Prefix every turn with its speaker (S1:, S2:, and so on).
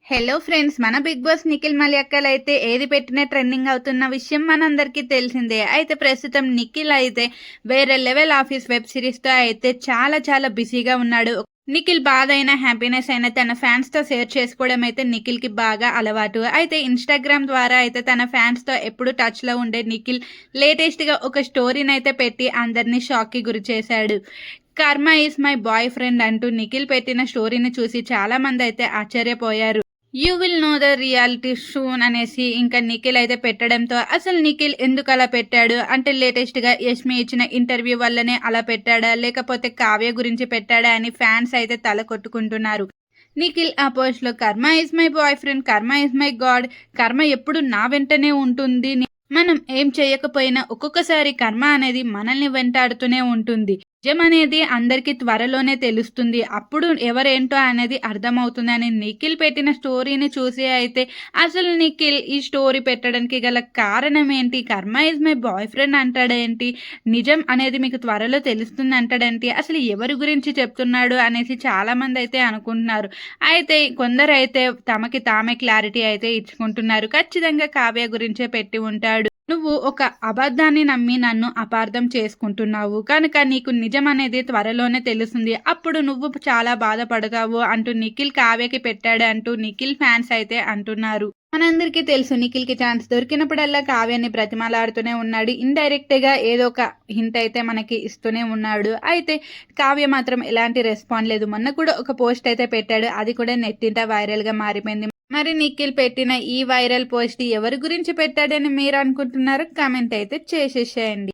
S1: Hello friends, మన big boss Nikhil మల్యక్కల్ అయితే ఏది పెట్టినా ట్రెండింగ్ అవుతున్న విషయం మనందరికీ తెలిసిందే. అయితే ప్రస్తుతం నిఖిల్ అయితే వేరే లెవెల్ ఆఫీస్ వెబ్ సిరీస్తో అయితే చాలా చాలా బిజీగా ఉన్నాడు. నిఖిల్ బాధ అయినా హ్యాపీనెస్ అయినా తన ఫ్యాన్స్తో షేర్ చేసుకోవడం అయితే నిఖిల్కి బాగా అలవాటు. అయితే ఇన్స్టాగ్రామ్ ద్వారా అయితే తన ఫ్యాన్స్తో ఎప్పుడు టచ్లో ఉండే నిఖిల్ లేటెస్ట్గా ఒక స్టోరీని అయితే పెట్టి అందరినీ షాక్కి గురి చేశాడు. కర్మ ఈస్ మై బాయ్ ఫ్రెండ్ అంటూ నిఖిల్ పెట్టిన స్టోరీని చూసి చాలా మంది అయితే ఆశ్చర్యపోయారు. You will know the reality soon అనేసి ఇంకా నిఖిల్ అయితే పెట్టడంతో అసలు నిఖిల్ ఎందుకు అలా పెట్టాడు అంటే లేటెస్ట్గా యష్మి ఇచ్చిన ఇంటర్వ్యూ వల్లనే అలా పెట్టాడా లేకపోతే కావ్య గురించి పెట్టాడా అని ఫ్యాన్స్ అయితే తల కొట్టుకుంటున్నారు. నిఖిల్ ఆ పోస్ట్లో కర్మ ఇస్ మై బాయ్ ఫ్రెండ్, కర్మ ఇస్ మై గాడ్, కర్మ ఎప్పుడు నా వెంటనే ఉంటుంది, మనం ఏం చేయకపోయినా ఒక్కొక్కసారి కర్మ అనేది మనల్ని వెంటాడుతూనే ఉంటుంది. నిజం అనేది అందరికీ త్వరలోనే తెలుస్తుంది, అప్పుడు ఎవరేంటో అనేది అర్థమవుతుంది అని నిఖిల్ పెట్టిన స్టోరీని చూసి అయితే అసలు నిఖిల్ ఈ స్టోరీ పెట్టడానికి గల కారణం ఏంటి, కర్మ ఇస్ మై బాయ్ ఫ్రెండ్ అంటాడేంటి, నిజం అనేది మీకు త్వరలో తెలుస్తుంది అంటాడేంటి, అసలు ఎవరి గురించి చెప్తున్నాడు అనేసి చాలామంది అయితే అనుకుంటున్నారు. అయితే కొందరైతే తమకి తామే క్లారిటీ అయితే ఇచ్చుకుంటున్నారు. ఖచ్చితంగా కావ్య గురించే పెట్టి ఉంటాడు. నువ్వు ఒక అబద్ధాన్ని నమ్మి నన్ను అపార్థం చేసుకుంటున్నావు కనుక నీకు నిజం అనేది త్వరలోనే తెలుస్తుంది, అప్పుడు నువ్వు చాలా బాధపడతావు అంటూ నిఖిల్ కావ్యకి పెట్టాడు అంటూ నిఖిల్ ఫ్యాన్స్ అయితే అంటున్నారు. మనందరికీ తెలుసు నిఖిల్కి ఛాన్స్ దొరికినప్పుడల్లా కావ్యాన్ని బ్రతిమలాడుతూనే ఉన్నాడు. ఇండైరెక్ట్గా ఏదో ఒక హింట్ అయితే మనకి ఇస్తూనే ఉన్నాడు. అయితే కావ్య మాత్రం ఎలాంటి రెస్పాండ్ లేదు. మొన్న కూడా ఒక పోస్ట్ అయితే పెట్టాడు, అది కూడా నెట్టింట వైరల్గా మారిపోయింది. మరి నిఖిల్ పెట్టిన ఈ వైరల్ పోస్ట్ ఎవరి గురించి పెట్టాడని మీరు అనుకుంటున్నారు? కామెంట్ అయితే చేసేసేయండి.